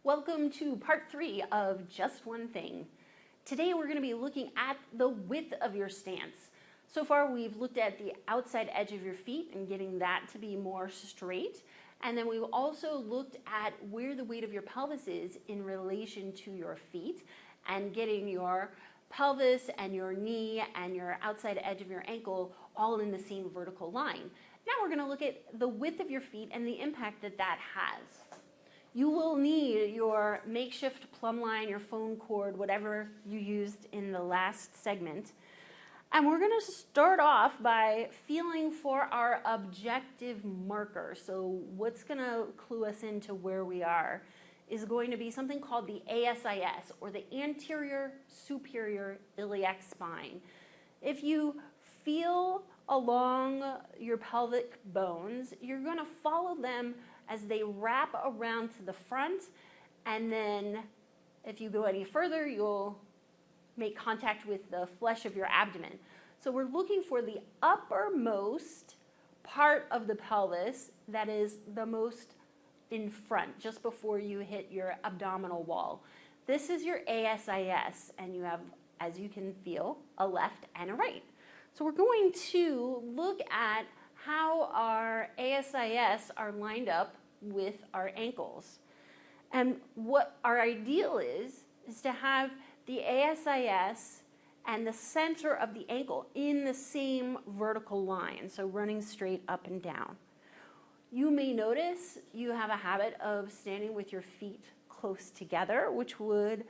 Welcome to part 3 of Just One Thing. Today we're going to be looking at the width of your stance. So far we've looked at the outside edge of your feet and getting that to be more straight. And then we've also looked at where the weight of your pelvis is in relation to your feet and getting your pelvis and your knee and your outside edge of your ankle all in the same vertical line. Now we're going to look at the width of your feet and the impact that that has. You will need your makeshift plumb line, your phone cord, whatever you used in the last segment. And we're going to start off by feeling for our objective marker. So what's going to clue us into where we are is going to be something called the ASIS, or the anterior superior iliac spine. If you feel along your pelvic bones, you're going to follow them as they wrap around to the front, and then if you go any further, you'll make contact with the flesh of your abdomen. So we're looking for the uppermost part of the pelvis that is the most in front, just before you hit your abdominal wall. This is your ASIS, and you have, as you can feel, a left and a right. So we're going to look at how our ASIS are lined up with our ankles. And what our ideal is to have the ASIS and the center of the ankle in the same vertical line, so running straight up and down. You may notice you have a habit of standing with your feet close together, which would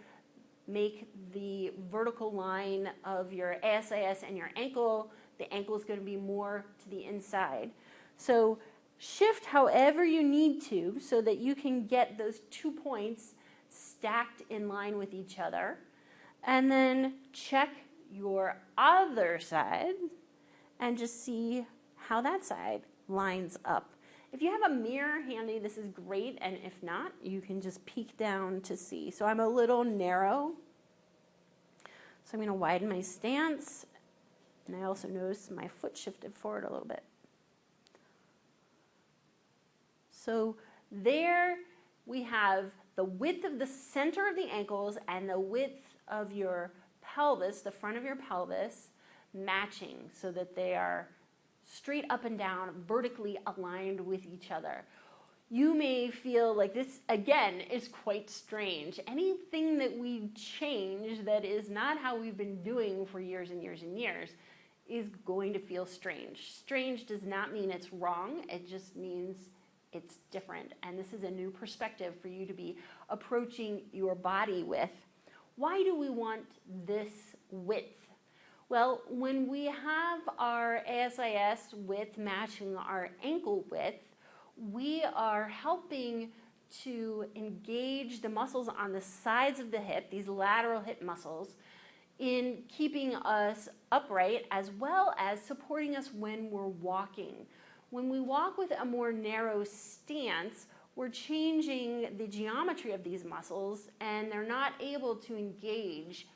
make the vertical line of your ASIS and your ankle. The ankle is going to be more to the inside. So shift however you need to so that you can get those 2 points stacked in line with each other. And then check your other side and just see how that side lines up. If you have a mirror handy, this is great, and if not, you can just peek down to see. So I'm a little narrow, so I'm going to widen my stance, and I also notice my foot shifted forward a little bit. So there we have the width of the center of the ankles and the width of your pelvis, the front of your pelvis, matching so that they are straight up and down, vertically aligned with each other. You may feel like this, again, is quite strange. Anything that we change that is not how we've been doing for years and years and years is going to feel strange. Strange does not mean it's wrong. It just means it's different. And this is a new perspective for you to be approaching your body with. Why do we want this width? Well, when we have our ASIS width matching our ankle width, we are helping to engage the muscles on the sides of the hip, these lateral hip muscles, in keeping us upright as well as supporting us when we're walking. When we walk with a more narrow stance, we're changing the geometry of these muscles, and they're not able to engage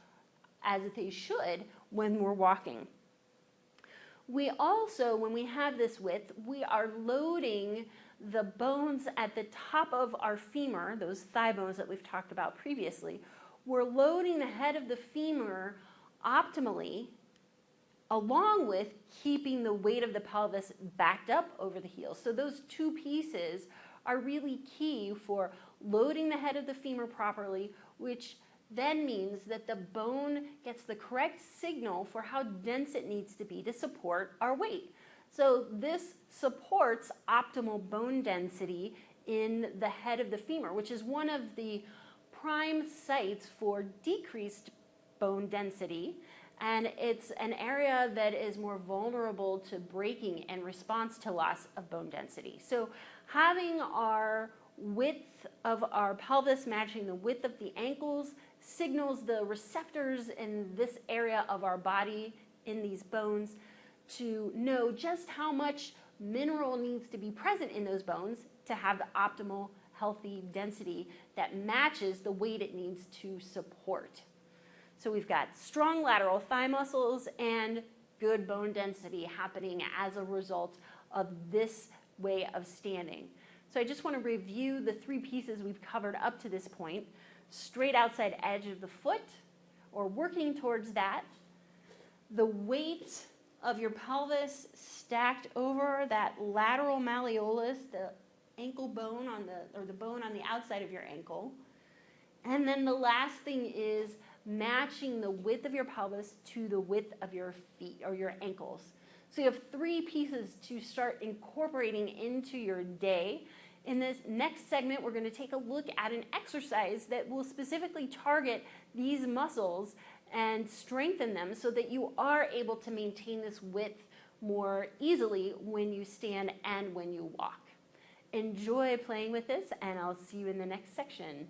as they should when we're walking. We also, when we have this width, we are loading the bones at the top of our femur, those thigh bones that we've talked about previously. We're loading the head of the femur optimally, along with keeping the weight of the pelvis backed up over the heels. So those two pieces are really key for loading the head of the femur properly, which then means that the bone gets the correct signal for how dense it needs to be to support our weight. So this supports optimal bone density in the head of the femur, which is one of the prime sites for decreased bone density, and it's an area that is more vulnerable to breaking in response to loss of bone density. So having our width of our pelvis matching the width of the ankles signals the receptors in this area of our body, in these bones, to know just how much mineral needs to be present in those bones to have the optimal healthy density that matches the weight it needs to support. So we've got strong lateral thigh muscles and good bone density happening as a result of this way of standing. So I just want to review the three pieces we've covered up to this point. Straight outside edge of the foot, or working towards that. The weight of your pelvis stacked over that lateral malleolus, the ankle bone or the bone on the outside of your ankle. And then the last thing is matching the width of your pelvis to the width of your feet or your ankles. So you have three pieces to start incorporating into your day. In this next segment, we're going to take a look at an exercise that will specifically target these muscles and strengthen them so that you are able to maintain this width more easily when you stand and when you walk. Enjoy playing with this, and I'll see you in the next section.